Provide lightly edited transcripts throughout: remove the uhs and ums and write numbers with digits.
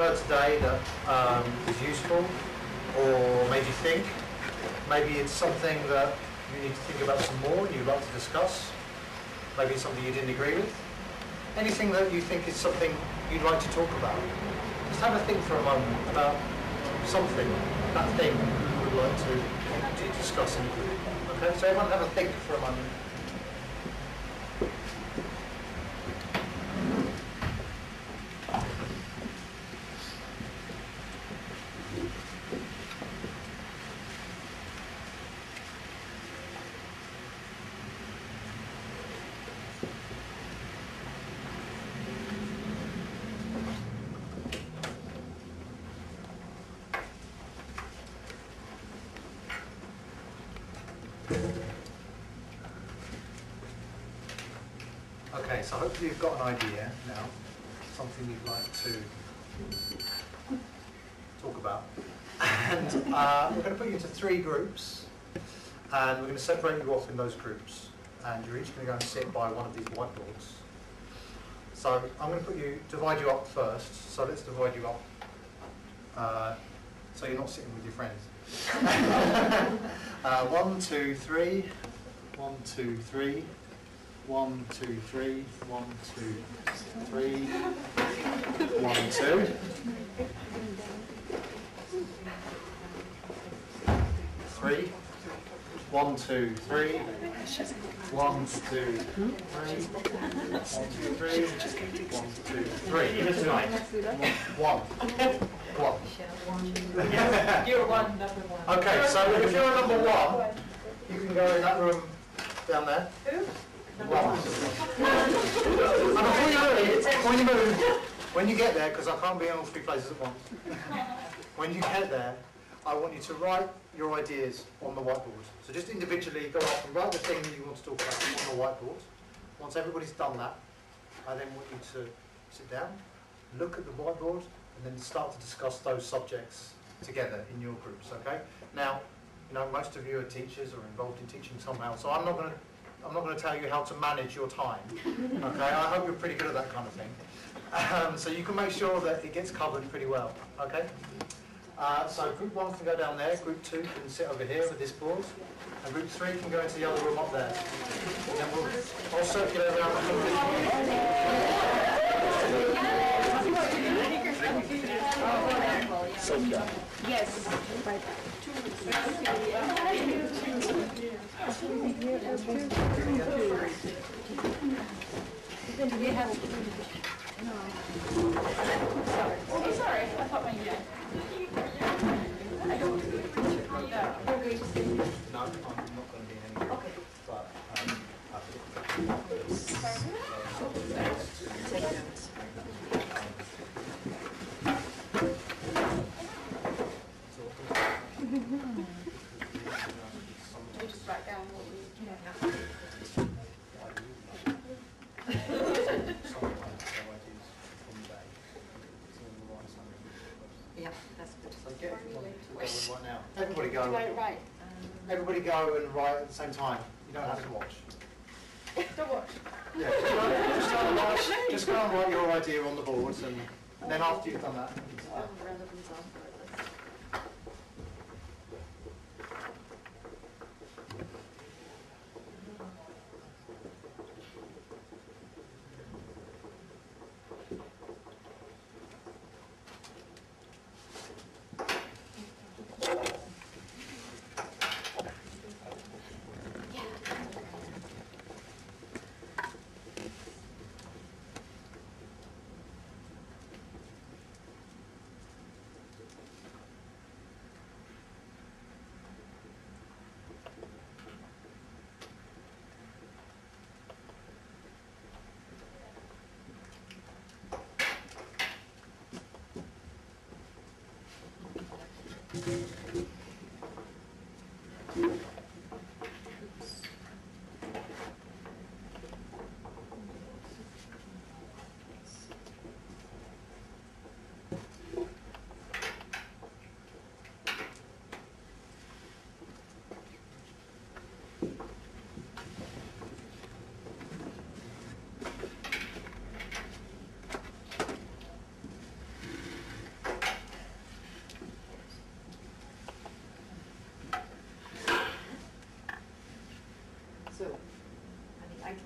heard today that is useful or made you think? Maybe it's something that you need to think about some more and you'd like to discuss. Maybe it's something you didn't agree with. Anything that you think is something you'd like to talk about. Just have a think for a moment about something, that thing you would like to discuss in the group. Okay, so everyone have a think for a moment. Okay, so hopefully you've got an idea now, something you'd like to talk about. And we're going to put you into 3 groups, and we're going to separate you off in those groups. And you're each going to go and sit by one of these whiteboards. So I'm going to divide you up first. So let's divide you up so you're not sitting with your friends. 1, 2, 3. 1, 2, 3. 1, 2, 3, 1, 2, 3, 1, 2. 3. 1, 2, 3. 1, 2, 3. 1, 2, 3. 1, 2, 3. 1. 1. You're one, number 1. Okay, so if you're number 1, you can go in that room down there. Who? Wow. And before you move, when you get there, because I can't be in all 3 places at once, when you get there, I want you to write your ideas on the whiteboard. So just individually go up and write the thing that you want to talk about on the whiteboard. Once everybody's done that, I then want you to sit down, look at the whiteboard, and then start to discuss those subjects together in your groups, okay? Now, you know, most of you are teachers or involved in teaching somehow, so I'm not going to tell you how to manage your time. Okay, I hope you're pretty good at that kind of thing. So you can make sure that it gets covered pretty well. Okay. So group 1 can go down there. Group 2 can sit over here with this board, and group 3 can go into the other room up there. And then I'll circulate around the whole thing. Yes. Oh, sorry. I thought my yeah. I don't. No, I'm not going to be in any group. Okay. But You just write down what we. Yeah, that's good. So get everyone together right now. Everybody go. Right. Everybody go and write at the same time. You don't have to watch. Don't watch. Yeah, just go and write your idea on the boards, and then after you've done that, you can start.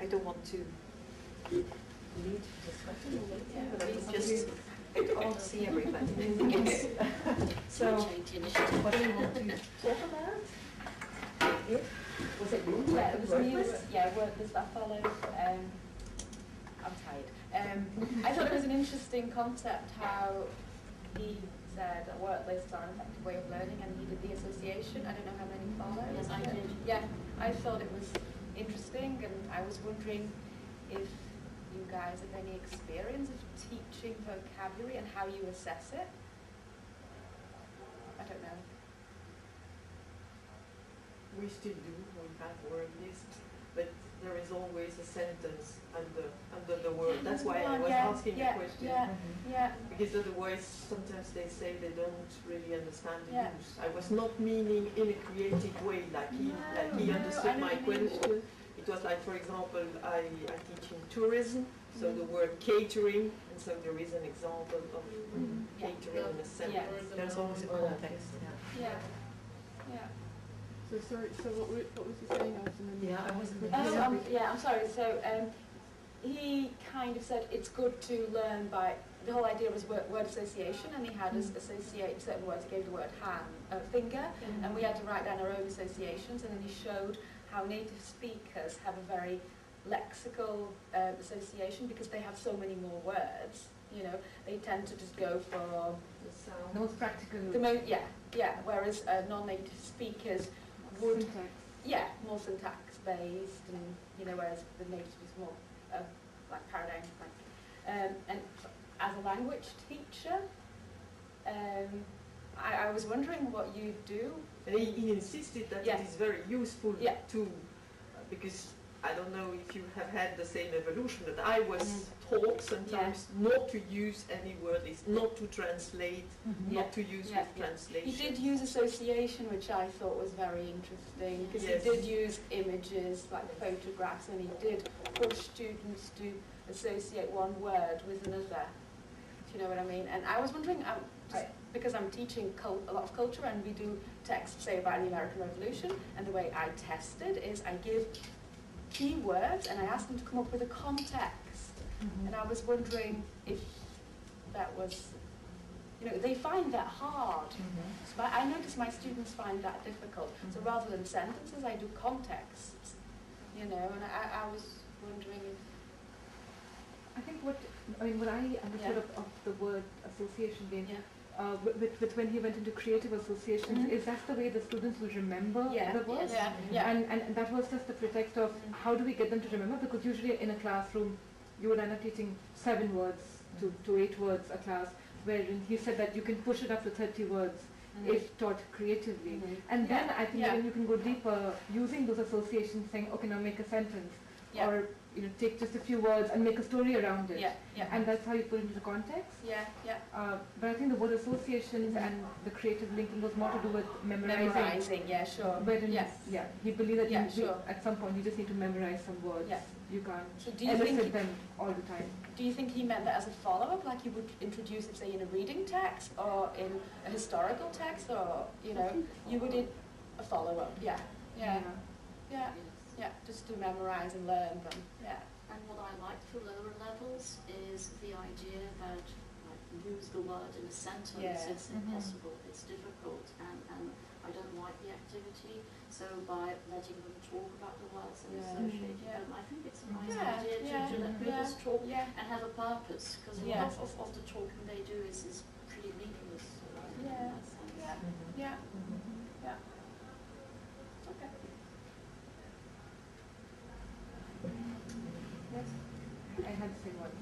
I don't want to lead discussion, but I would just all see everybody. Yes. So, what do you want to talk about? Was it you? Yeah, it was me. Yeah, wordless that followed. I'm tired. I thought it was an interesting concept how he said that wordlists are an effective way of learning, and he did the association. I don't know how many followed. Yes, I did. Yeah, I thought it was interesting, and I was wondering if you guys have any experience of teaching vocabulary and how you assess it. I don't know. We still do, we have word lists, but there is always a sentence under the word. That's why I was asking the question. Yeah. Because otherwise, sometimes they say they don't really understand the Yeah. use. I was not meaning in a creative way, like he understood my question. It was like, for example, I teach in tourism, so the word catering, and so there is an example of catering in a sentence. There's always a context. Yeah. Yeah. So sorry, so what was you saying, Alison? Yeah, I wasn't. I'm sorry. So he kind of said it's good to learn by, the whole idea was word association, and he had us associate certain words. He gave the word hand, finger, and we had to write down our own associations, and then he showed how native speakers have a very lexical association because they have so many more words. You know, they tend to just go for The sound. The most practical. Whereas non-native speakers would, syntax. more syntax based, and you know, whereas the native is more like paradigm, and as a language teacher, I was wondering what you do. And he insisted that it is very useful to, because I don't know if you have had the same evolution, but I was taught sometimes not to use any word list, not to translate, not to use with translation. He did use association, which I thought was very interesting, because he did use images like photographs, and he did push students to associate one word with another. Do you know what I mean? And I was wondering, because I'm teaching a lot of culture, and we do texts, say, about the American Revolution, and the way I test it is I give keywords, and I asked them to come up with a context. And I was wondering if that was, you know, they find that hard. But I notice my students find that difficult. So rather than sentences, I do contexts, you know, and I was wondering if... I think what I understood of the word association being, with when he went into creative associations, is that's the way the students will remember the words. And that was just the pretext of how do we get them to remember, because usually in a classroom you would end up teaching 7 words to 8 words a class, wherein he said that you can push it up to 30 words if taught creatively. And then I think then you can go deeper using those associations, saying, okay, now make a sentence. Or take just a few words and make a story around it. And that's how you put it into context. But I think the word associations and the creative linking was more to do with memorizing. Wherein, he believed that at some point you just need to memorize some words. You can't elicit them all the time. Do you think he meant that as a follow-up, like you would introduce it, say, in a reading text or in a historical text, or, you would in a follow-up? Just to memorize and learn them. And what I like for lower levels is the idea that use the word in a sentence. It's impossible, it's difficult, and I don't like the activity. So by letting them talk about the words and associating them, I think it's a nice idea to let people talk and have a purpose, because a lot of the talking they do is pretty meaningless in that sense. Okay. I had the same one.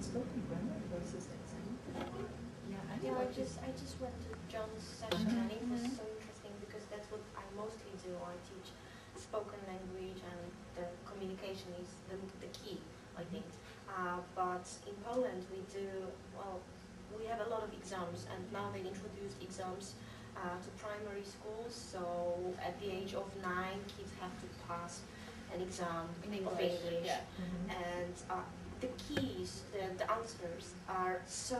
Spoken grammar versus exam. I just went to John's session, and it was so interesting because that's what I mostly do. I teach spoken language, and the communication is the key, I think. But in Poland we have a lot of exams, and now they introduced exams to primary schools. So at the age of 9, kids have to pass an exam of English. And the keys, the answers are so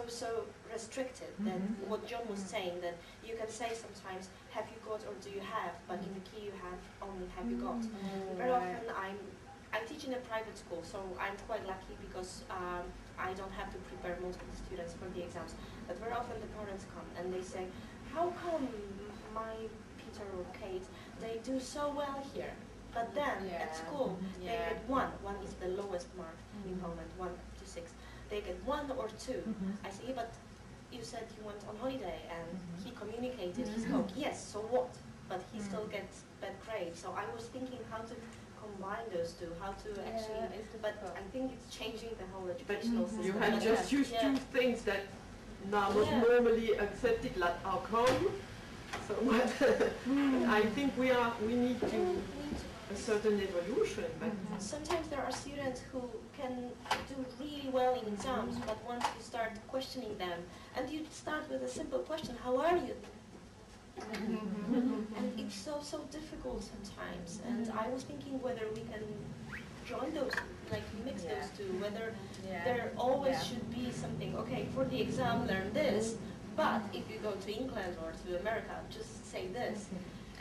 restricted that what John was saying, that you can say sometimes, have you got or do you have, but in the key you have only have you got. Very often I teach in a private school, so I'm quite lucky because I don't have to prepare most of the students for the exams. But very often the parents come and they say, how come my Peter or Kate, they do so well here, but then at school they get 1. 1 is the lowest mark in Poland, 1 to 6. They get 1 or 2. I say, but you said you went on holiday and he communicated, he spoke. Yes, so what? But he still gets bad grades. So I was thinking how to combine those two, how to actually, but I think it's changing the whole educational system. You had just used 2 things that now not normally accepted, like outcome. So I think we need to a certain evolution. But sometimes there are students who can do really well in exams, but once you start questioning them, and you start with a simple question, how are you? And it's so difficult sometimes. And I was thinking whether we can join those, like mix those two, whether there always should be something, okay, for the exam learn this, but if you go to England or to America, just say this.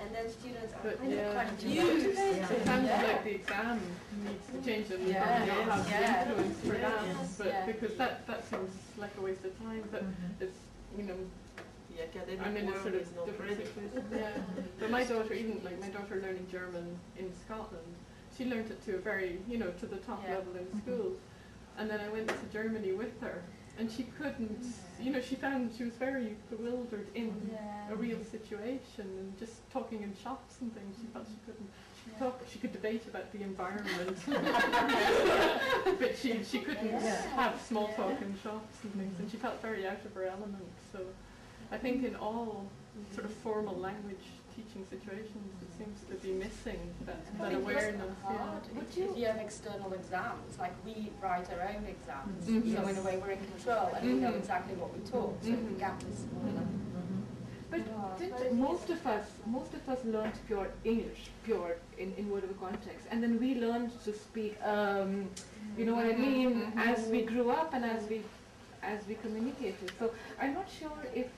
And then students are kind of confused. It sounds like the exam needs to change and how to influence for that, but because that seems like a waste of time. But it's, you know, the academic I'm in a sort of not different ready. situation. But my daughter, even like my daughter learning German in Scotland, she learned it to a very, you know, to the top level in school. And then I went to Germany with her, and she couldn't, you know, she was very bewildered in a real situation, and just talking in shops and things, she felt she couldn't talk. She could debate about the environment, but she couldn't have small talk in shops and things, and she felt very out of her element. So I think in all sort of formal language teaching situations, it seems to be missing that awareness. If you have external exams, like we write our own exams, so in a way we're in control and we know exactly what we taught, so the gap is smaller. But didn't most of us learned pure English, pure in whatever context, and then we learned to speak, you know what I mean, as we grew up and as we communicated. So I'm not sure if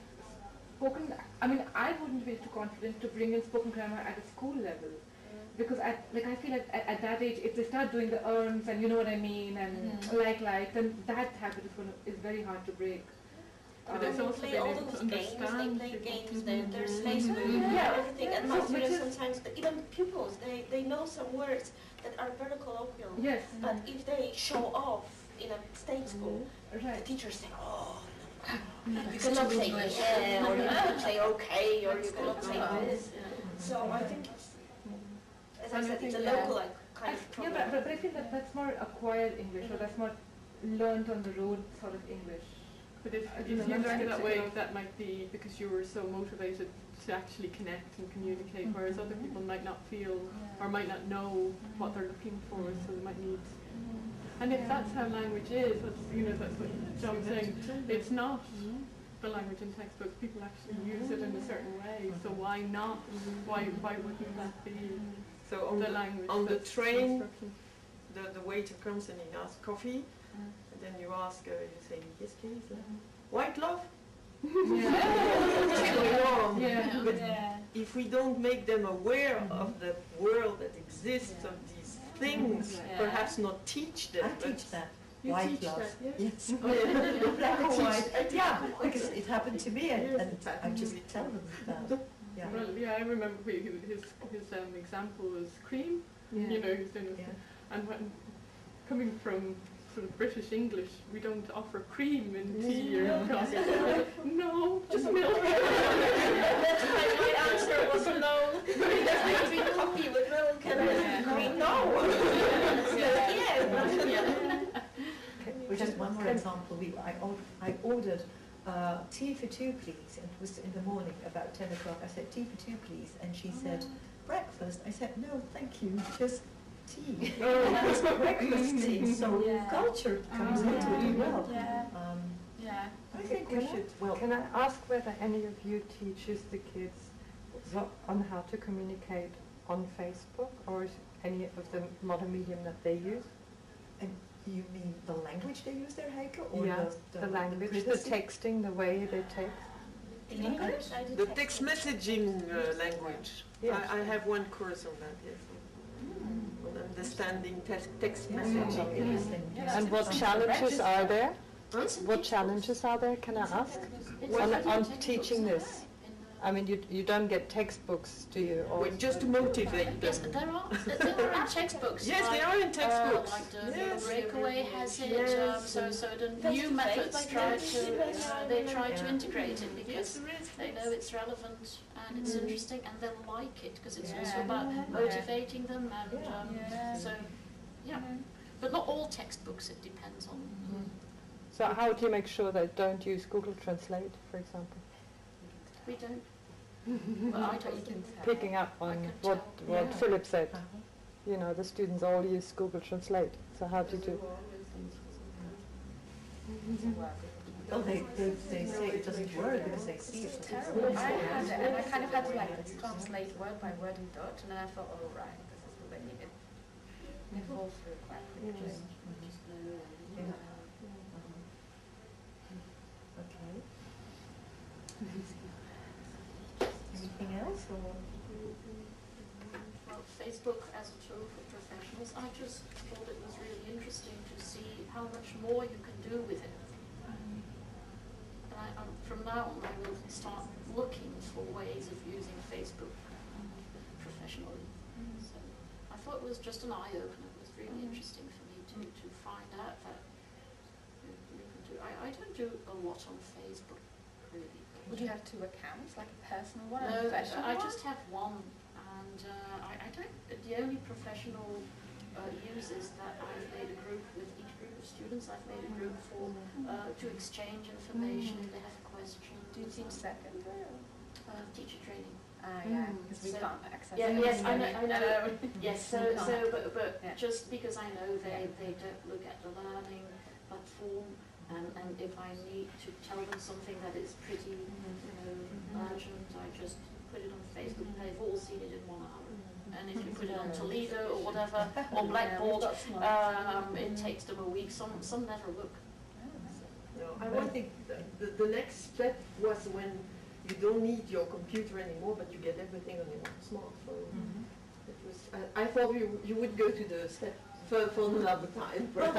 spoken, I mean, I wouldn't be too confident to bring in spoken grammar at a school level, because I feel like at that age, if they start doing the earns and you know what I mean, and then that habit is very hard to break. But they play all those games, they play games, there's space movement, everything, and my students sometimes, even pupils, they know some words that are very colloquial, but if they show off in a state school, the teachers say, oh, you cannot say yeah, or you cannot say okay, or you cannot say this. So I think it's, as I said, it's a local kind of problem. Yeah, but I feel that that's more acquired English, or that's more learned on the road sort of English. But if you learn it that way, that might be because you were so motivated to actually connect and communicate, whereas other people might not feel or might not know what they're looking for, so they might need. And if that's how language is, that's what John's saying. It's not the language in textbooks. People actually use it in a certain way. So why not? Why wouldn't that be so on the language? On the train, the waiter comes and he asks coffee. And then you ask, you say, yes please, white love? But if we don't make them aware of the world that exists, of these things, perhaps not teach them. I teach that. You white teach love. that, Yes. Black or white. Yeah, because it happened to me, and I just tell them that. Yeah. Well, I remember his example was cream. You know, he was doing this, and when coming from sort of British English, we don't offer cream in tea or coffee. No, just milk. That's my answer was no. I drink coffee with milk and cream. No. Which is one more example. I ordered tea for 2 please, and it was in the morning about 10 o'clock. I said tea for 2 please, and she said breakfast. I said no, thank you, just tea. It's breakfast tea, so culture comes into it as well. I think we should. Well, can I ask whether any of you teaches the kids on how to communicate on Facebook, or is any of the modern medium that they use? And You mean the language they use there, Heike? Or Yeah, the language, the texting, the way they text. In English? I do The text messaging language. Yes. I have one course on that, yes. On understanding text messaging. Interesting. And what challenges are there? Huh? What challenges are there, can I ask? On teaching this? I mean, you don't get textbooks, do you? Or Wait, just to motivate Yes, them. there are in textbooks. Yes, they like, are in textbooks. Like the Yes. Breakaway has it. Yes. So the new methods try to integrate it because they know it's relevant and it's interesting and they'll like it because it's also about motivating them and so yeah. But not all textbooks. It depends on. so how do you make sure they don't use Google Translate, for example? We don't. Well, I don't. Picking up on what Philip said. You know, the students all use Google Translate. So how do you do? Well, they say it doesn't work because they see it. Terrible. I had it, and I kind of had to like translate word by word in Dutch, and then I thought, oh right, this is what I needed. It falls through quite quickly. Okay. Anything else? Or? Well, Facebook as a tool for professionals, I just thought it was really interesting to see how much more you can do with it. And from now on, I will start looking for ways of using Facebook professionally. So I thought it was just an eye-opener. It was really interesting for me to find out that you can do. I don't do a lot on Facebook, really. Would you have two accounts, like a personal one and No, a professional I one? just have one, and I don't. The only professional users that I've made a group with each group of students, I've made a group for to exchange information if they have questions. Do you teach secondary? Teacher training. Yeah, because we So- can't access Yeah, it. yes, I know. Yes, but Yeah. just because I know they don't look at the learning platform, and if I need to tell them something that is pretty, urgent, I just put it on Facebook. They've all seen it in 1 hour. And if you put it on Toledo or whatever, or Blackboard, it takes them a week. Some never look. No, I think the next step was when you don't need your computer anymore, but you get everything on your smartphone. It was. I thought you would go to the step for another time. Well,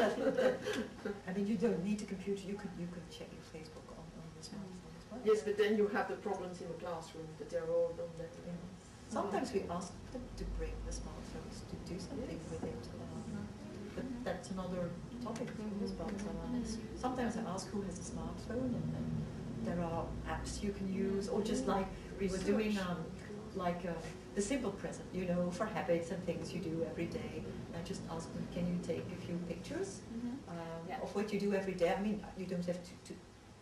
I mean, you don't need a computer. You could check your Facebook on the smartphone as well. Yes, but then you have the problems in the classroom that they're all on that. Sometimes we ask them to bring the smartphones to do something with it. But that's another topic, of course. But sometimes I ask who has a smartphone, and there are apps you can use, or just like we were doing, the simple present, for habits and things you do every day. I just asked them, can you take a few pictures of what you do every day? I mean, you don't have to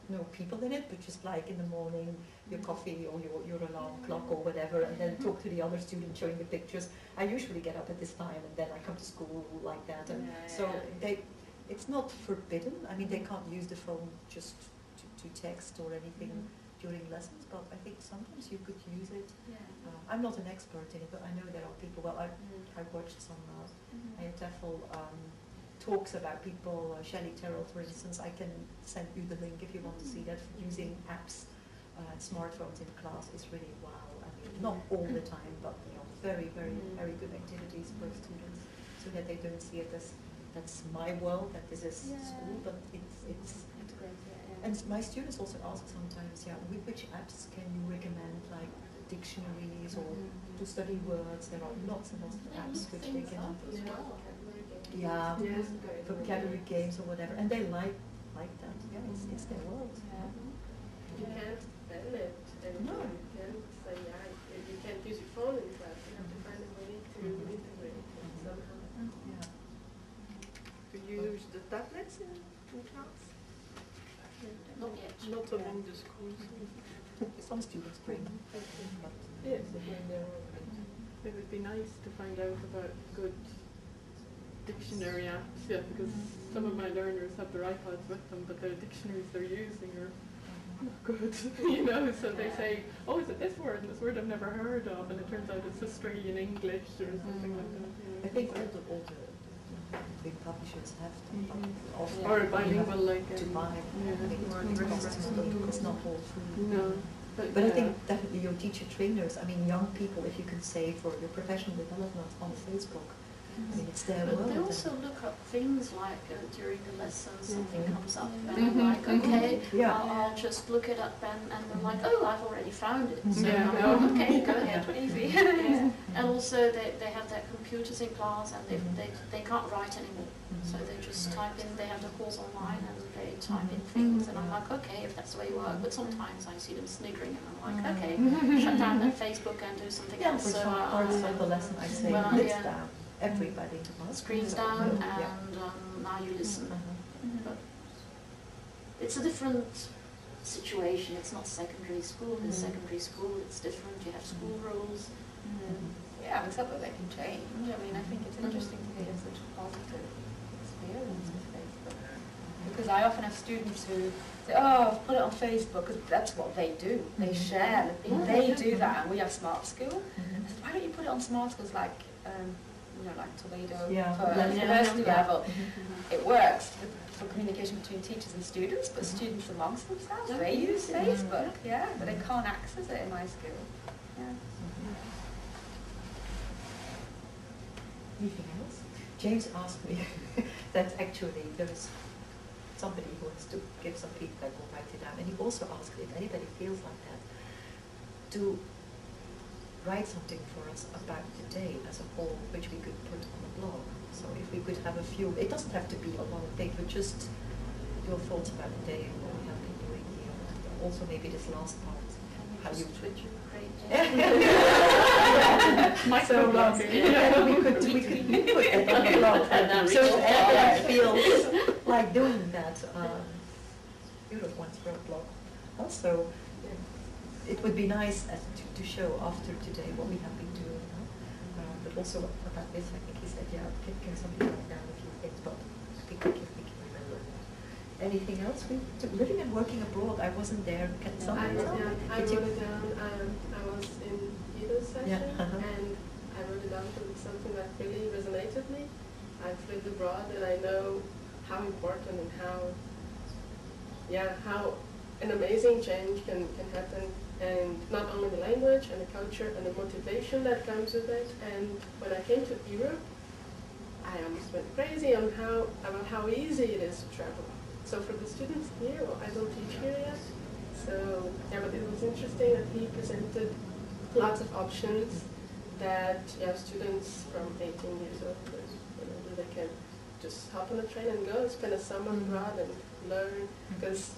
know people in it, but just like in the morning, your coffee or your alarm clock or whatever, and then talk to the other student showing the pictures. I usually get up at this time, and then I come to school like that. And it's not forbidden. I mean, they can't use the phone just to text or anything during lessons, but I think sometimes you could use it. I'm not an expert in it, but I know there are people. Well, I watched some IETFL talks about people, Shelley Terrell, for instance. I can send you the link if you want to see that. Using apps, smartphones in class is really wow. I mean, not all the time, but very, very, very good activities for students, so that they don't see it as that's my world, that this is school, but it's Great, and my students also ask sometimes, which apps can you recommend, like dictionaries or to study words? There are lots and lots of apps which they can vocabulary games or whatever, and they like that. It's their world. You can't ban it, and No. you can't say, you can't use your phone in class. You have to find a way to integrate it somehow. Do you use the tablets in class? Not yet. Not among the schools. Some students bring them. Yes, they bring their own. It would be nice to find out about good dictionary apps, because some of my learners have their iPads with them, but the dictionaries they're using are not good, so they say, oh, is it this word? And this word I've never heard of, and it turns out it's Australian English or something like that. I think all the big publishers have to offer or bilingual, like to buy. It's not all free. No. But I think definitely your teacher trainers, I mean young people, if you can say for your professional development on Facebook, I mean it's their world. But they also look up things like during the lesson something comes up and I'm like, okay, I'll just look it up and I'm like, oh, I've already found it. So okay, go ahead, easy. And also they have their computers in class and they can't write anymore. So they just type in, they have the course online and they type in things and I'm like, okay, if that's the way you work. But sometimes I see them sniggering and I'm like, okay, shut down that Facebook and do something else. For some parts of the lesson I say, lights down, everybody. Screens down and now you listen. But it's a different situation. It's not secondary school. In secondary school it's different. You have school rules. Yeah, except that they can change. I mean, I think it's interesting to hear such a positive experience with Facebook. Because I often have students who say, oh, put it on Facebook, because that's what they do. They share. They do that, and we have Smart School. I said, why don't you put it on Smart Schools like, you know, like Toledo for university level? It works for communication between teachers and students, but students amongst themselves, they use Facebook, but they can't access it in my school. Anything else? James asked me that actually there is somebody who wants to give some feedback or write it down, and he also asked if anybody feels like that to write something for us about the day as a whole, which we could put on the blog. So if we could have a few, it doesn't have to be a long thing, but just your thoughts about the day and what we have been doing here, and also maybe this last part, how you switch. So we could put that on the blog. So if anybody feels like doing that, you don't want to write a blog. Also, it would be nice to show after today what we have been doing. But also about this, I think he said, can somebody write down a few things, but I think we can remember. Anything else? Living and working abroad, I wasn't there. Can somebody tell me? I wrote it down. I was in Ido's session, and I wrote it down because it's something that really resonated with me. I've lived abroad, and I know how important and how an amazing change can happen, and not only the language and the culture and the motivation that comes with it. And when I came to Europe, I almost went crazy on about how easy it is to travel. So for the students here, I don't teach here yet, so but it was interesting that he presented lots of options that students from 18 years old, they can just hop on a train and go, spend a summer abroad and learn, because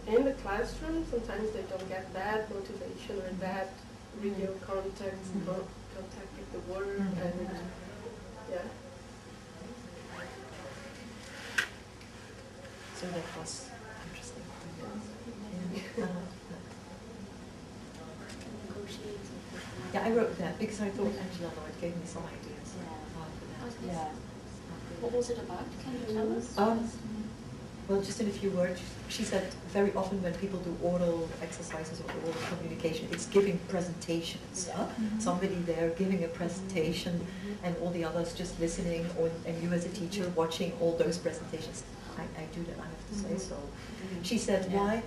in the classroom sometimes they don't get that motivation or that real contact with the world, and So that was interesting. I wrote that because I thought Angela Lloyd gave me some ideas for that. What was it about? Can you tell us? Well, just in a few words, she said very often when people do oral exercises or oral communication, it's giving presentations. Somebody there giving a presentation and all the others just listening, and you as a teacher watching all those presentations. I do that, I have to say so. She said, why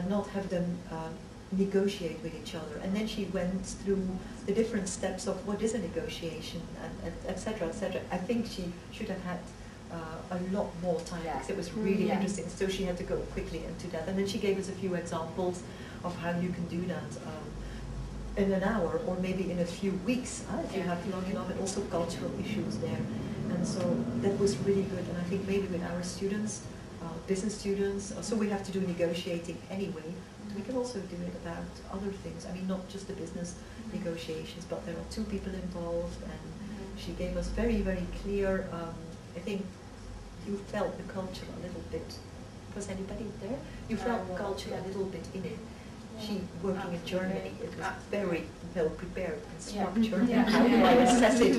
not have them negotiate with each other? And then she went through the different steps of what is a negotiation, and et cetera, et cetera. I think she should have had a lot more time because it was really interesting. So she had to go quickly into that. And then she gave us a few examples of how you can do that in an hour or maybe in a few weeks if you have long enough, and also cultural issues there. And so that was really good. And I think maybe with our students, business students, so we have to do negotiating anyway. We can also do it about other things. I mean, not just the business negotiations, but there are two people involved. And she gave us very, very clear, I think you felt the culture a little bit. Was anybody there? You felt culture a little bit in it. She working in Germany, it was very well prepared and structured. How do I assess it?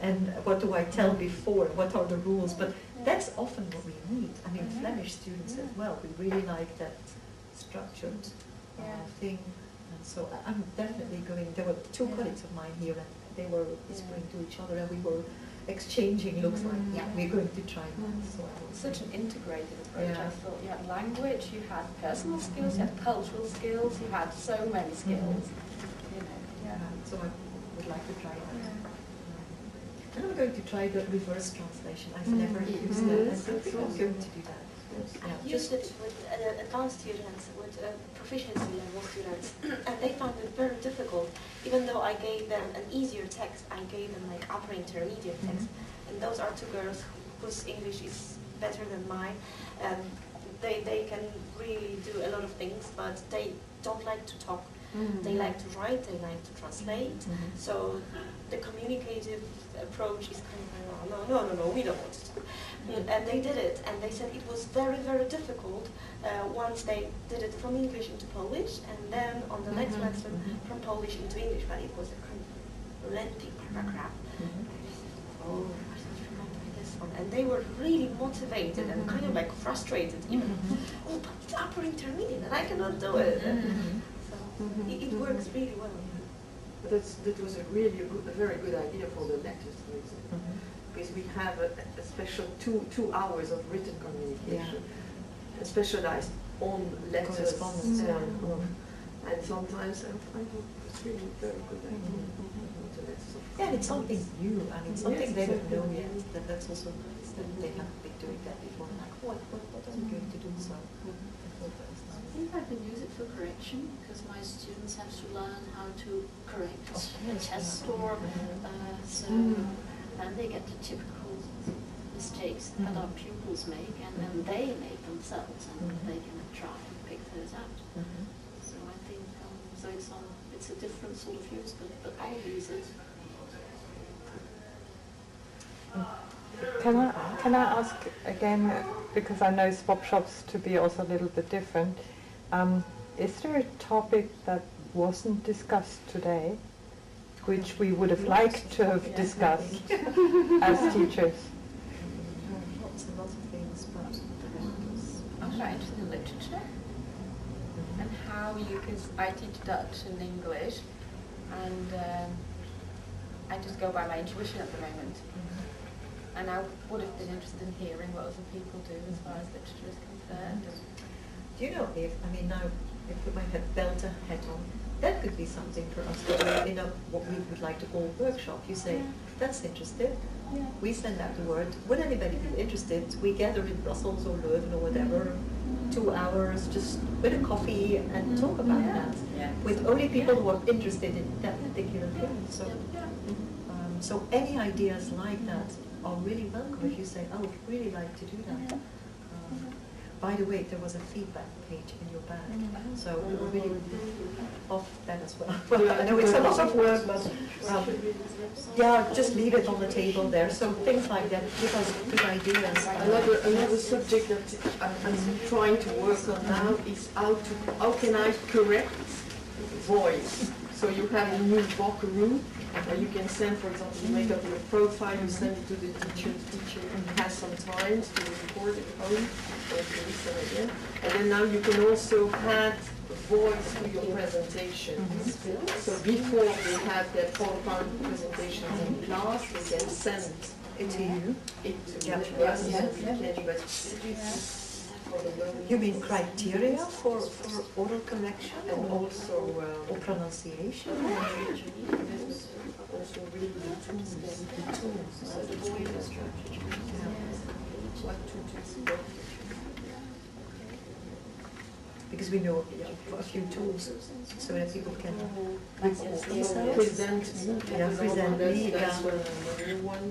And what do I tell before? What are the rules? But that's often what we need. I mean, Flemish students as well. We really like that structured thing. And so I'm definitely going. There were two colleagues of mine here, and they were whispering to each other, and we were exchanging looks like. Yeah, we're going to try that. So such an integrated approach. I thought you had language, you had personal skills, you had cultural skills, you had so many skills. You know, so I would like to try that. And I'm going to try the reverse translation. I've never used that. I think I'm going to do that. I used it with advanced students, with proficiency level students, and they found it very difficult. Even though I gave them an easier text, I gave them like upper intermediate text. And those are two girls whose English is better than mine. They can really do a lot of things, but they don't like to talk. They like to write, they like to translate. So the communicative approach is kind of, no, we don't want to talk. And they did it, and they said it was very, very difficult once they did it from English into Polish, and then on the next lesson from Polish into English, but it was a kind of lengthy paragraph. Oh, I don't remember this one. And they were really motivated and kind of like frustrated even. Oh, but it's upper intermediate, and I cannot do it. So it works really well. That was a very good idea for the letters, for example. Because we have a special two hours of written communication, specialized on letters. And sometimes I hope it's really a very good idea. Yeah, it's something new, and it's something they don't know yet. That's also nice that they haven't been doing that before. Like, what are we going to do? So I think I can use it for correction, because my students have to learn how to correct a test or and they get the typical mistakes that our pupils make, and then they make themselves, and they can try and pick those out. So I think it's a different sort of use, but I'll use it. Can I ask again, because I know Swapshops to be also a little bit different, is there a topic that wasn't discussed today, which we would have liked to have discussed as teachers? Lots and lots of things, but I'm quite interested in literature and how because I teach Dutch and English, and I just go by my intuition at the moment. And I would have been interested in hearing what other people do as far as literature is concerned. Do you know if, now I put my BELTA hat on, that could be something for us to do in what we would like to call workshop. You say, that's interesting. We send out the word. Would anybody be interested? We gather in Brussels or Leuven or whatever, 2 hours, just with a coffee and talk about that. With only people who are interested in that particular thing. So any ideas like that are really welcome if you say, I would really like to do that. By the way, there was a feedback page in your bag, so we were really off that as well. Well, I know it's a lot of work, but yeah, just leave it on the table there. So things like that give us good ideas. Another subject that I'm trying to work on now is how can I correct voice. So you have a new Buckaroo. You can send, for example, you make up your profile, you send it to the teacher has some time to record it home, or to listen again. And then now you can also add voice to your presentations. So before they have their PowerPoint presentations in class, they can send it to you. You mean criteria for oral correction and also or pronunciation? Also really the tools. So the voice structure. What to do. Because we know a few tools so that people can present me.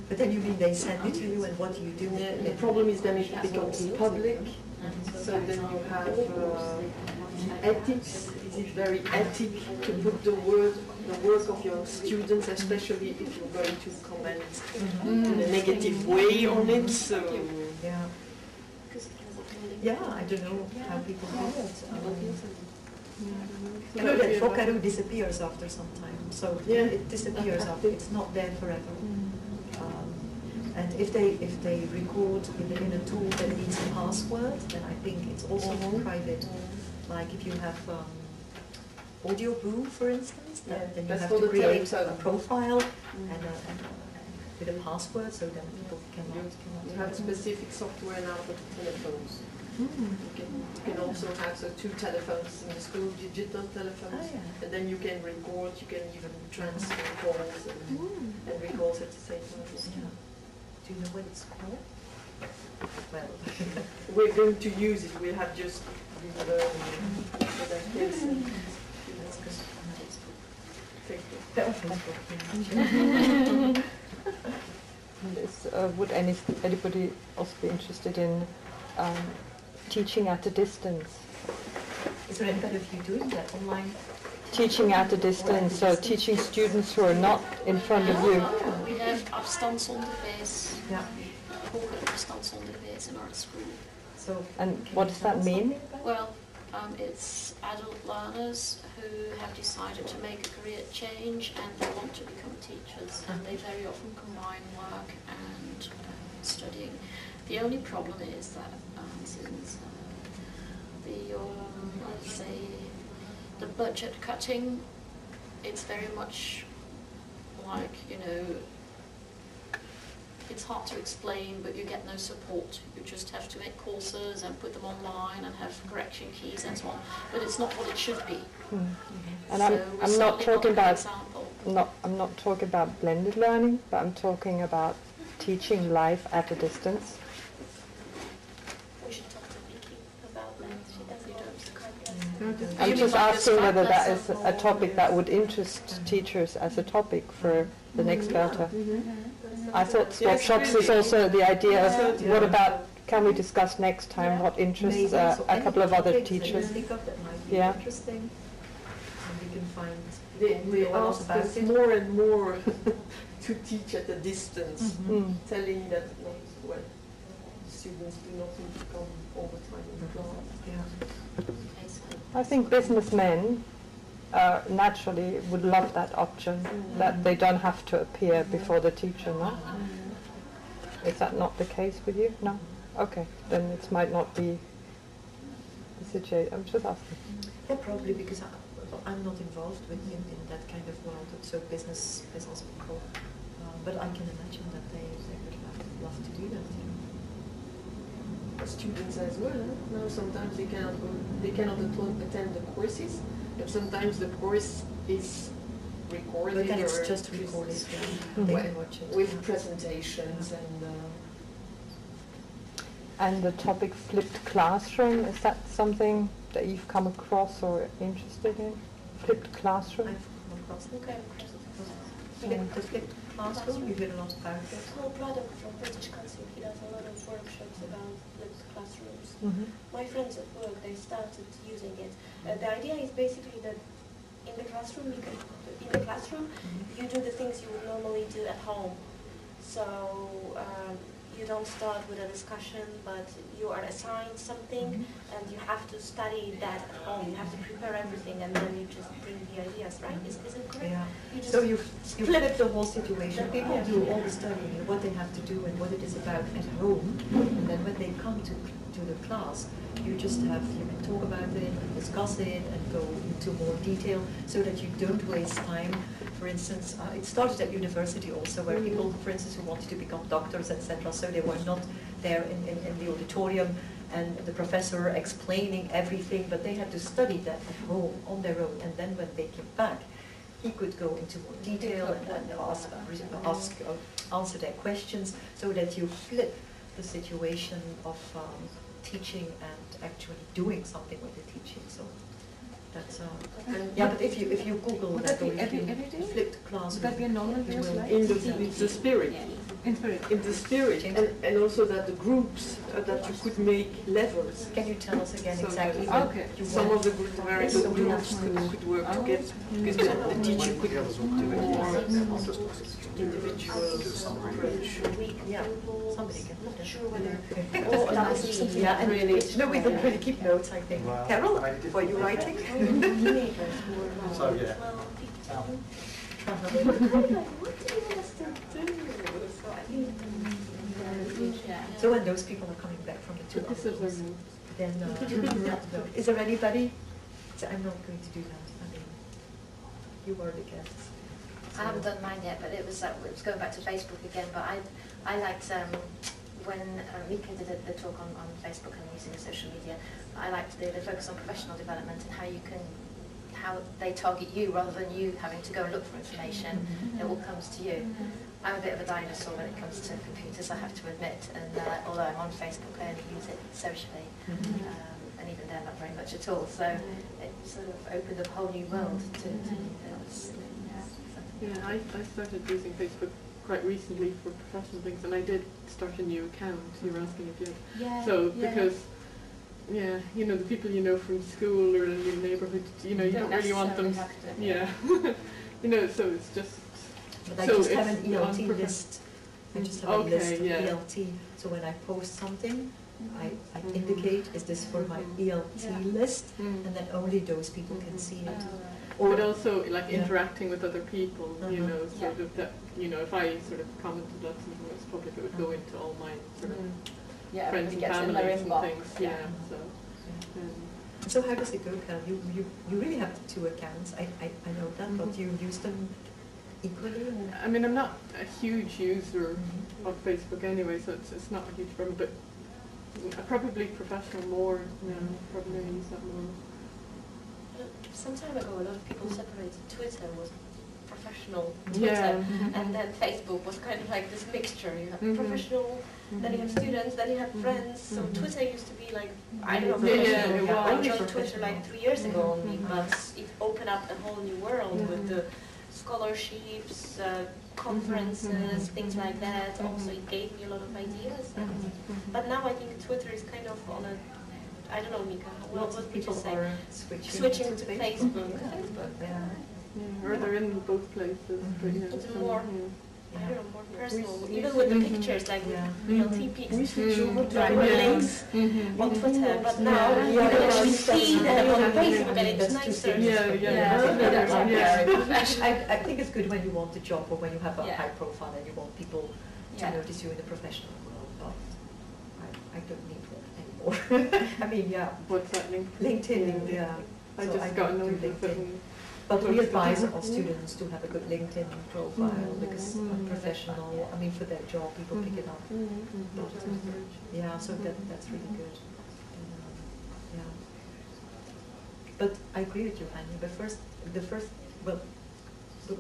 But then you mean they send it to you, and what do you do? The problem is then it becomes public. So then you have ethics. Is it very ethic to put the work of your students, especially if you're going to comment in a negative way on it? So yeah, I don't know how people do it. I know that Vocaro disappears after some time, so it disappears after, it's not there forever. And if they record in a tool that needs a password, then I think it's also private. Like if you have Audio Boo, for instance, then you have to create a profile and with a password, so then people cannot. You have specific software now for telephones. You can also have 2 telephones in the school, digital telephones, and then you can record, you can even transfer calls and record at the same time. Yeah. Do you know what it's called? Well, we're going to use it. We have just learned that case. Would anybody also be interested in teaching at a distance? Is there any kind of you doing that online? Teaching at a distance, so teaching students who are not in front of you. We have afstandsonderwijs. Yeah. Afstandsonderwijs in our school. So, and what does that mean? Well, it's adult learners who have decided to make a career change and they want to become teachers, and they very often combine work and studying. The only problem is that since the budget cutting, it's very much like, it's hard to explain, but you get no support. You just have to make courses and put them online and have correction keys and so on. But it's not what it should be. And I'm not talking about I'm not talking about blended learning, but I'm talking about teaching live at a distance. We should talk to Vicky about that. She doesn't I'm just asking whether that is a topic that would interest teachers as a topic for the next BELTA. I thought Swapshops is also the idea of what about, can we discuss next time what interests a couple of other teachers. Yeah. Interesting. And we can find they ask us more and more to teach at a distance, telling that students do not need to come all the time in the class. Yeah. I think businessmen naturally would love that option, that they don't have to appear before the teacher, no? Is that not the case with you? No? Okay, then it might not be the situation. I'm just asking. Yeah, probably because I'm not involved in that kind of world, so business people. But I can imagine that they would love to do that. Students as well. No, sometimes they cannot attend the courses. But sometimes the course is recorded. But then it's just recorded. They can watch it. With presentations and the topic flipped classroom, is that something that you've come across or interested in? Flipped classroom? I've come across it. The flipped classroom, you hear a lot about it. Well, brother from British Council, he does a lot of workshops about flipped classrooms. My friends at work, they started using it. The idea is basically that in the classroom, you do the things you would normally do at home. So you don't start with a discussion, but you are assigned something, and you have to study that at home. You have to prepare everything, and then you just bring the ideas, right? Is it correct? Yeah. So you flip the whole situation. People do all the studying and what they have to do and what it is about at home, and then when they come to the class, you can talk about it and discuss it and go into more detail so that you don't waste time. For instance, it started at university also, where people, for instance, who wanted to become doctors, etc., so they were not there in the auditorium and the professor explaining everything, but they had to study that at home on their own, and then when they came back, he could go into more detail and answer their questions, so that you flip the situation of teaching and actually doing something with the teaching. So that's but if you Google that, or if you flipped class, would that be a normal way of life? In the spirit. In spirit. In the spirit, and also that the groups that you could make levels. Can you tell us again exactly? Okay. Some of the very good groups could work together, because the teacher could do it more individual approach. Yeah, somebody can put it. Yeah, and really. No, we don't really keep notes, I think. Well, Carol, were you writing? So yeah. So when those people are coming back from the 2 hours, then is there anybody? So I'm not going to do that. I mean, you are the guests. I haven't done mine yet, but it was going back to Facebook again. But I liked when Mika did the talk on Facebook and using social media. I liked the focus on professional development and how they target you rather than you having to go and look for information. It all comes to you. I'm a bit of a dinosaur when it comes to computers, I have to admit, and although I'm on Facebook, I only use it socially, and even then not very much at all, so it sort of opened up a whole new world to me. Yeah, I started using Facebook quite recently for professional things, and I did start a new account. You were asking if you had. So, because, you know, the people you know from school or in your neighbourhood, you know, you don't really want them. You know, so it's just. But I just have an ELT list. I just have a list of ELT. So when I post something, I indicate, is this for my ELT list? And then only those people can see it. But also, like, interacting with other people, you know, sort of that, you know, if I sort of commented on something that was public, it would go into all my sort of friends and families and things. So how does it go, Cal? You really have the 2 accounts. I know that, but you use them equally? I mean, I'm not a huge user of Facebook anyway, so it's not a huge problem, but probably professional more, probably use that more. Some time ago, a lot of people separated Twitter was professional Twitter, and then Facebook was kind of like this mixture. You have professional, then you have students, then you have friends. So Twitter used to be like, I don't know, I joined Twitter like 3 years ago only, but it opened up a whole new world with the scholarships, conferences, things like that. Also, it gave me a lot of ideas. But now I think Twitter is kind of on a, I don't know, Mika, what would you say? Switching to Facebook. Or they're in both places. It's more, I don't know, more personal. Even with the pictures, like ELT pics, there were links on Twitter, but now you can actually see them on Facebook and it's nicer. I think it's good when you want a job or when you have a high profile and you want people to notice you in the professional world, but I don't need that anymore. I mean, What's that, LinkedIn, I just got no LinkedIn. But we advise our students to have a good LinkedIn profile because professional, I mean, for their job, people pick it up. But, so that's really good. But I agree with you, Annie. Well,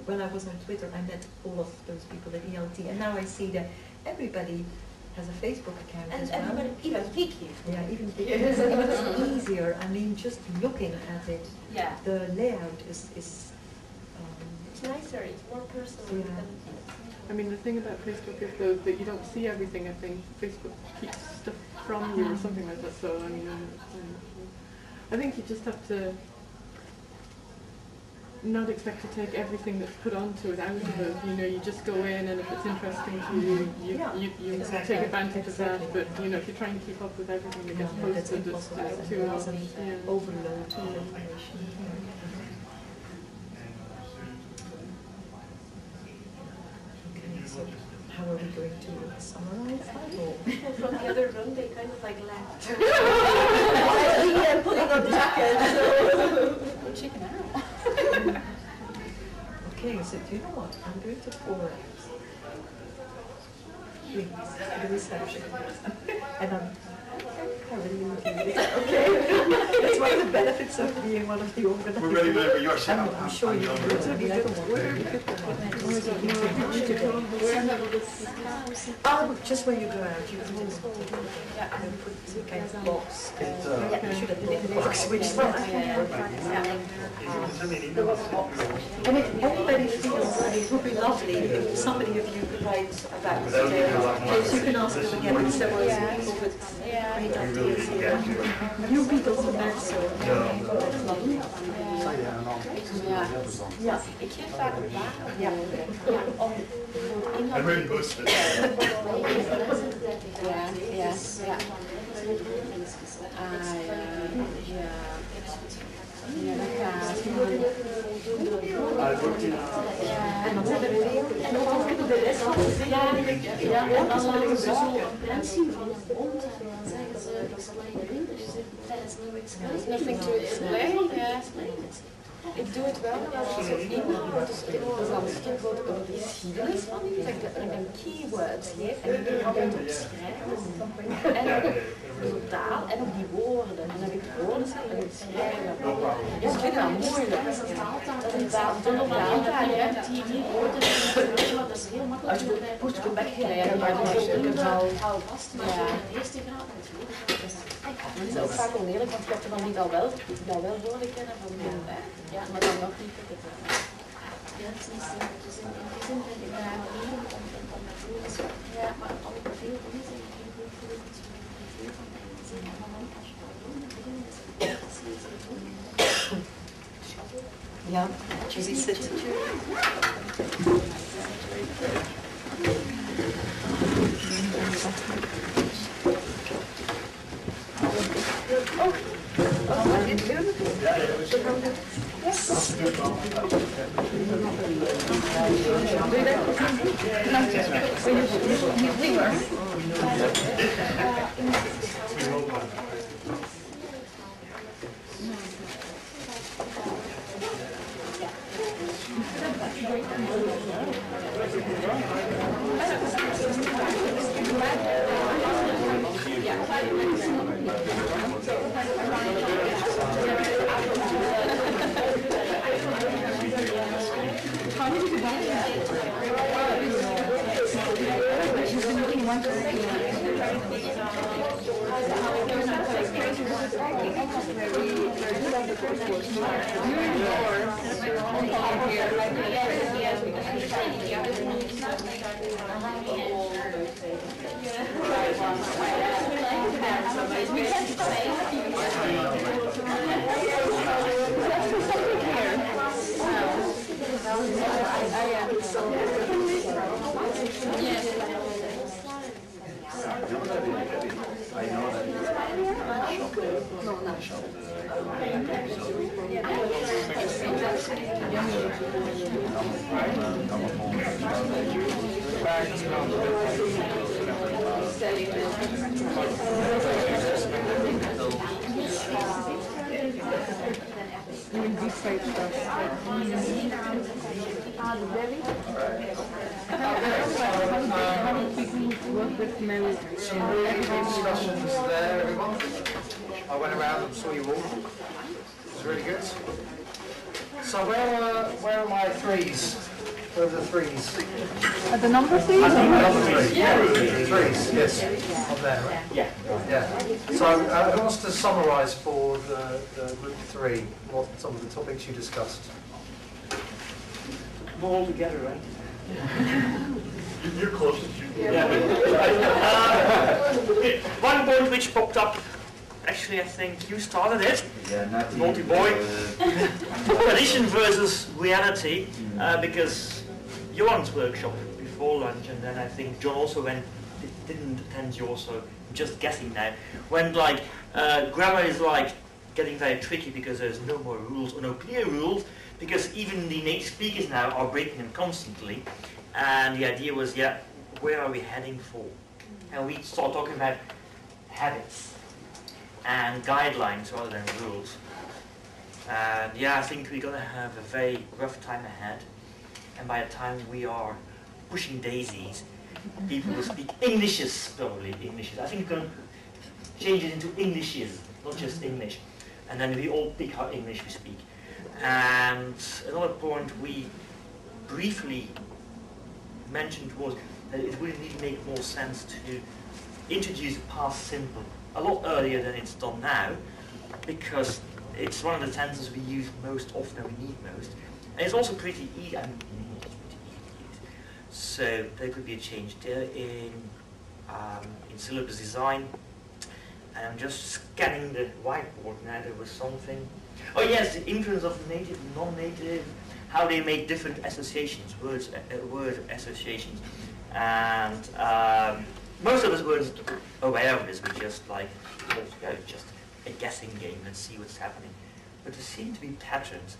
when I was on Twitter, I met all of those people at ELT, and now I see that everybody has a Facebook account as well. Everybody, even picky. Even picky. It's easier. I mean, just looking at it, the layout is it's nicer, it's more personal. I mean, the thing about Facebook is though that you don't see everything. I think Facebook keeps stuff from you or something like that. So I mean, I think you just have to not expect to take everything that's put onto it out of it. You know, you just go in, and if it's interesting to you, you take advantage of that. But you know, if you're trying to keep up with everything that gets posted, it's too much. Overload of information. Okay, so how are we going to summarize that? From the other room, they kind of like left. Quietly putting on the jacket. Chicken out. Okay, so do you know what? I'm going to pour please, to the reception. And I really enjoyed it. Okay? That's one of the benefits of being one of the organizers. We're ready whenever you are, Sam. I'm sure you will. I mean, I don't want just when you go out, you can just put some kind of box. You should have put in the box, which is not. And if anybody feels that it would be lovely if somebody of you could write about this today, you can ask them again, because there were some people with great ideas here. You Beatles and that, so that's lovely. Ik geef vaak een vraag om I'm really boosted. En dan hebben we de rest van de en dan laten ze zo een zien van om te zeggen ze explain in English. There is no excuse. Nothing to explain. Ik doe het wel, maar als je zo inhoud, dus dan een stuk wordt over de geschiedenis van iets, dat ik een keyword geef en ik ga het opschrijven. En dus op taal en op die woorden. En dan heb ik woorden schrijven en het schrijven. Dus ik vind dat moeilijk. Dat is een taaltaal. Dat is een taaltaal, ja. Die woorden, dat is heel makkelijk. Als je moest ik hem weggeven, maar ik hou vast. Maar de eerste graad en de tweede graad. Dat is ook vaak oneerlijk, want je hebt er dan niet al wel woorden kennen van ja, maar dan nog niet. Ja, het is niet simpel. Dus in die zin vind ik daar leren om met woorden te ja, maar al veel onzin en heel veel veel van dingen zien. En dan als je dat doet, dan begin je te doen. Ja, Judy zit. Discussions there, everyone. I went around and saw you all. It was really good. So where are my threes? Where are the threes? The number threes? Number three. Yeah, threes. Yes. Up there, right? Yeah. So who wants to summarise for the group three what some of the topics you discussed? More all together, right? You're closest. Yeah. One point which popped up, actually I think you started it, Naughty Boy. Tradition versus reality, because Johan's workshop before lunch, and then I think John also didn't attend yours, so I'm just guessing now, when like grammar is like getting very tricky because there's no more rules or no clear rules, because even the native speakers now are breaking them constantly. And the idea was, yeah, where are we heading for? And we start talking about habits and guidelines rather than rules. And yeah, I think we're going to have a very rough time ahead. And by the time we are pushing daisies, people will speak Englishes, probably Englishes. I think we're going to change it into Englishes, not just English. And then we all pick how English we speak. And another point we briefly mentioned was that it would really make more sense to introduce past simple a lot earlier than it's done now, because it's one of the tenses we use most often and we need most. And it's also pretty easy, I mean, it's pretty easy to use. So there could be a change there in syllabus design. And I'm just scanning the whiteboard now, there was something. Oh yes, the influence of native, non-native, how they make different associations, word associations. And most of us weren't aware of this, we just like, just a guessing game, let's see what's happening. But there seem to be patterns,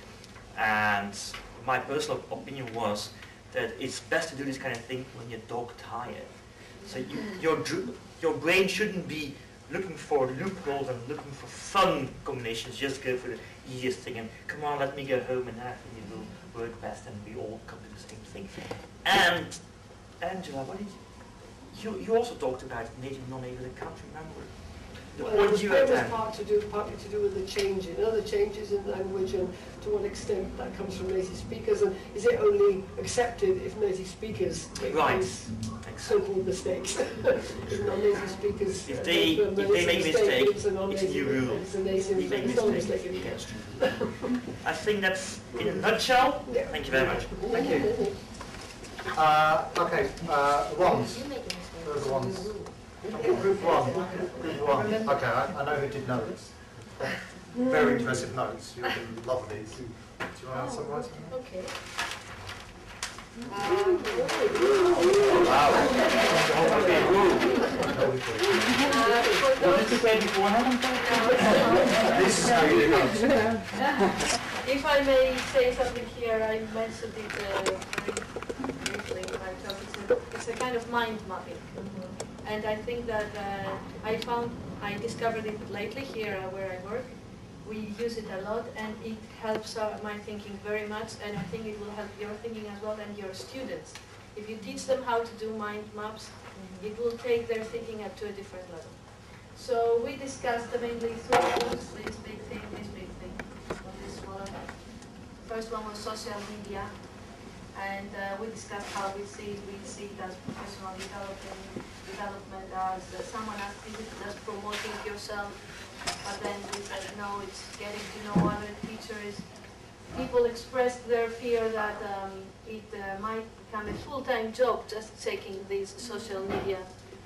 and my personal opinion was that it's best to do this kind of thing when you're dog tired. So your brain shouldn't be looking for loopholes and looking for fun combinations. Just go for the easiest thing and come on, let me go home and I think it will work best and we all come to the same thing. And Angela, what did you also talked about native, non-native, I can't remember. Well, it was partly to do with the changes in language and to what extent that comes from native speakers, and is it only accepted if native speakers make those so-called mistakes? If non-native speakers if they make mistakes, it's a new rule. It's a native Yes. I think that's in a nutshell. Yeah. Thank you very much. Thank you. Okay, ones. Who are the ones? Group one. Group one. Okay, I know who did notes. Very impressive notes. You're going to love these. Do you want to answer one? Okay. Wow. This is how you do notes. If I may say something here, I mentioned it very briefly in my talk. It's a kind of mind mapping. And I think that I discovered it lately here where I work. We use it a lot and it helps my thinking very much, and I think it will help your thinking as well and your students. If you teach them how to do mind maps, it will take their thinking up to a different level. So we discussed mainly three things, this big thing, this smaller. First one was social media, and we discussed how we see it as professional development as someone asked, is it just promoting yourself? But then we said, no, it's getting to know other teachers. People expressed their fear that it might become a full-time job just taking these social media.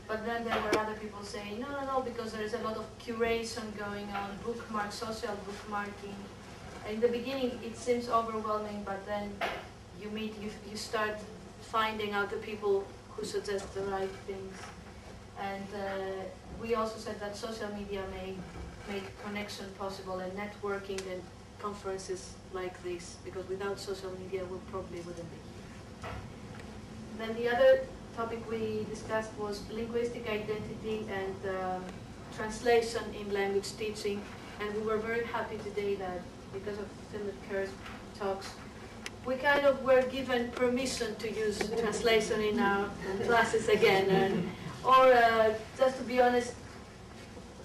But then there were other people saying, no, because there is a lot of curation going on, bookmark, social bookmarking. In the beginning, it seems overwhelming, but then you start finding out the people who suggest the right things. And we also said that social media may make connection possible and networking and conferences like this, because without social media we probably wouldn't be here. Then the other topic we discussed was linguistic identity and translation in language teaching, and we were very happy today that because of Philip Kerr's talks, we kind of were given permission to use translation in our classes again, or just to be honest,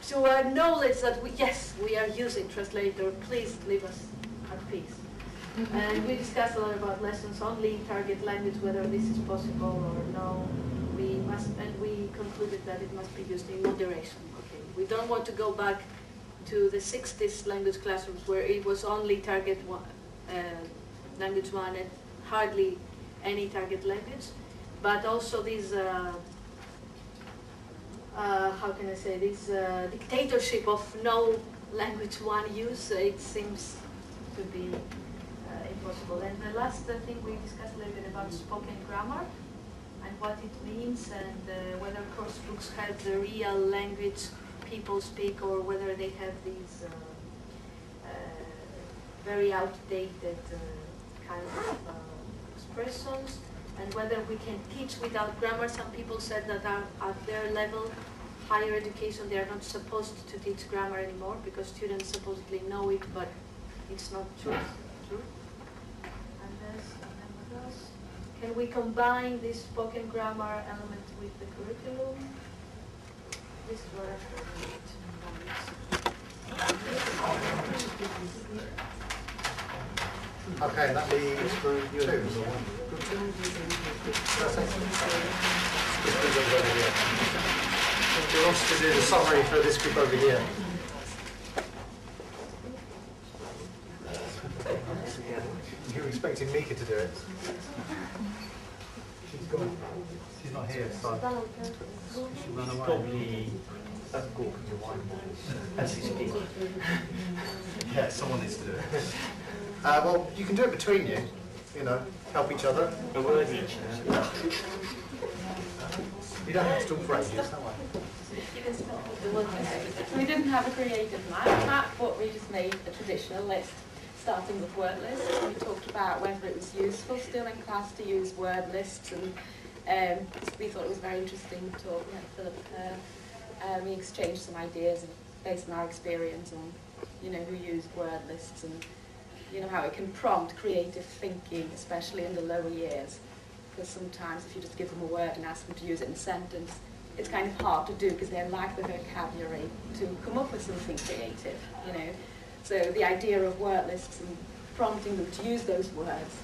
to acknowledge that we are using translator, please leave us at peace. And we discussed a lot about lessons only, target language, whether this is possible or no. And we concluded that it must be used in moderation. Okay, we don't want to go back to the 60s language classrooms where it was only target one, language one and hardly any target language, but also these how can I say, this dictatorship of no language one use, it seems to be impossible. And the last thing we discussed a little bit about spoken grammar and what it means, and whether course books have the real language people speak or whether they have these very outdated kind of expressions, and whether we can teach without grammar. Some people said that at their level, higher education, they are not supposed to teach grammar anymore because students supposedly know it, but it's not true. And what else? Can we combine this spoken grammar element with the curriculum? This is what Okay, that leaves group 2. Who wants to do the summary for this group over here? You were expecting Mika to do it. She's gone. She's not here, so she ran away. Probably at go as he speaks. Yeah, someone needs to do it. Well, you can do it between you, help each other. A word each. You don't have to talk for ages, that way. We didn't have a creative map, but we just made a traditional list, starting with word lists. We talked about whether it was useful still in class to use word lists, and we thought it was very interesting to talk. We had Philip We exchanged some ideas based on our experience on, you know, who used word lists and, you know, how it can prompt creative thinking, especially in the lower years. Because sometimes if you just give them a word and ask them to use it in a sentence, it's kind of hard to do because they lack the vocabulary to come up with something creative, you know. So the idea of word lists and prompting them to use those words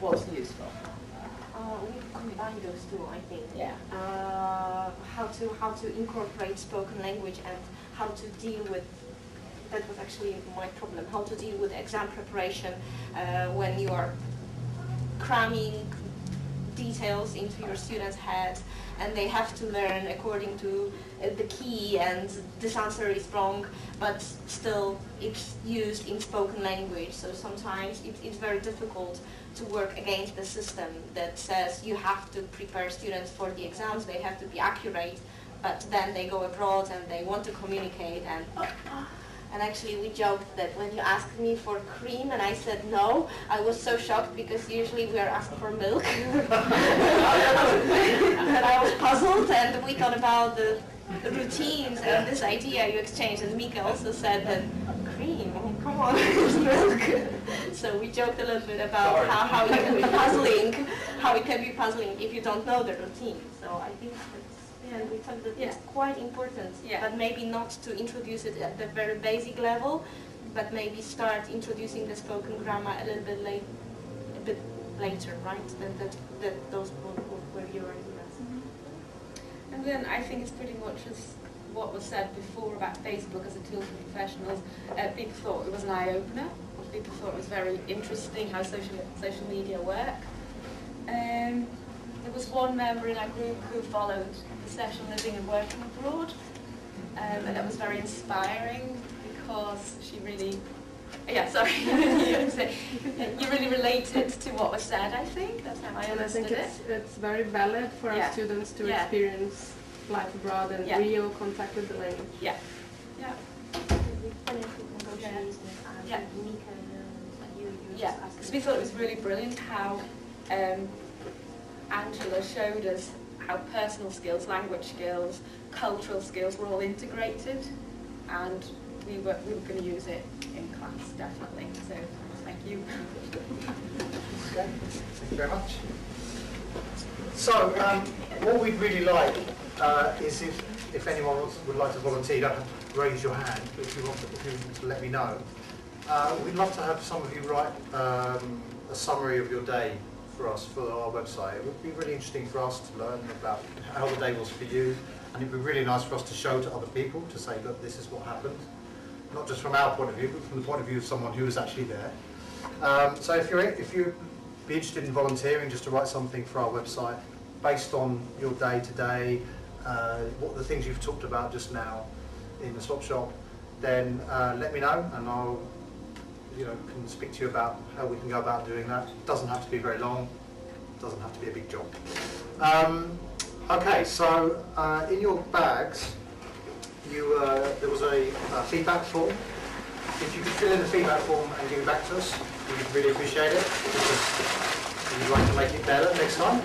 was useful. We combine those two, I think. Yeah. How to incorporate spoken language and how to deal with, that was actually my problem, how to deal with exam preparation when you are cramming details into your students' heads and they have to learn according to the key, and this answer is wrong, but still it's used in spoken language. So sometimes it's very difficult to work against the system that says you have to prepare students for the exams, they have to be accurate, but then they go abroad and they want to communicate and actually we joked that when you asked me for cream and I said no, I was so shocked because usually we are asked for milk. And I was puzzled, and we thought about the routines and this idea you exchanged, and Mika also said that cream, oh, come on, it's milk. So we joked a little bit about how it can be puzzling, if you don't know the routine. So I think and we thought that it's quite important, but maybe not to introduce it at the very basic level, but maybe start introducing the spoken grammar a little bit later, right? That those were your ideas. Mm-hmm. And then I think it's pretty much as what was said before about Facebook as a tool for professionals. People thought it was an eye-opener. People thought it was very interesting how social media work. There was one member in our group who followed the session living and working abroad, and that was very inspiring because she really, you really related to what was said, I think. That's how I understood it. I think it's very valid for our students to experience life abroad and real contact with the language. Yeah. Yeah. Yeah, because we thought it was really brilliant how Angela showed us how personal skills, language skills, cultural skills were all integrated, and we were going to use it in class, definitely. So thank you. Okay, thank you very much. So what we'd really like is if anyone would like to volunteer, you don't have to raise your hand, but if you want to let me know. We'd love to have some of you write a summary of your day for us for our website. It would be really interesting for us to learn about how the day was for you, and it'd be really nice for us to show to other people, to say, look, this is what happened, not just from our point of view, but from the point of view of someone who was actually there. So if you'd be interested in volunteering, just to write something for our website based on your day to day, what the things you've talked about just now in the Swapshop, then let me know, and I'll can speak to you about how we can go about doing that. It doesn't have to be very long, it doesn't have to be a big job. Okay, so in your bags, there was a feedback form. If you could fill in the feedback form and give it back to us, we'd really appreciate it, because we'd like to make it better next time.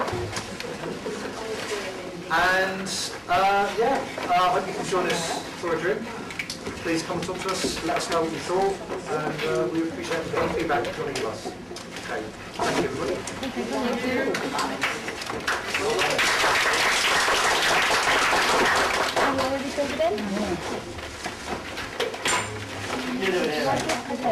And I hope you can join us for a drink. Please come and talk to us, let us know what you thought, and we appreciate any feedback you want to give us. Okay, thank you everybody. Have you already filled it in? Yeah.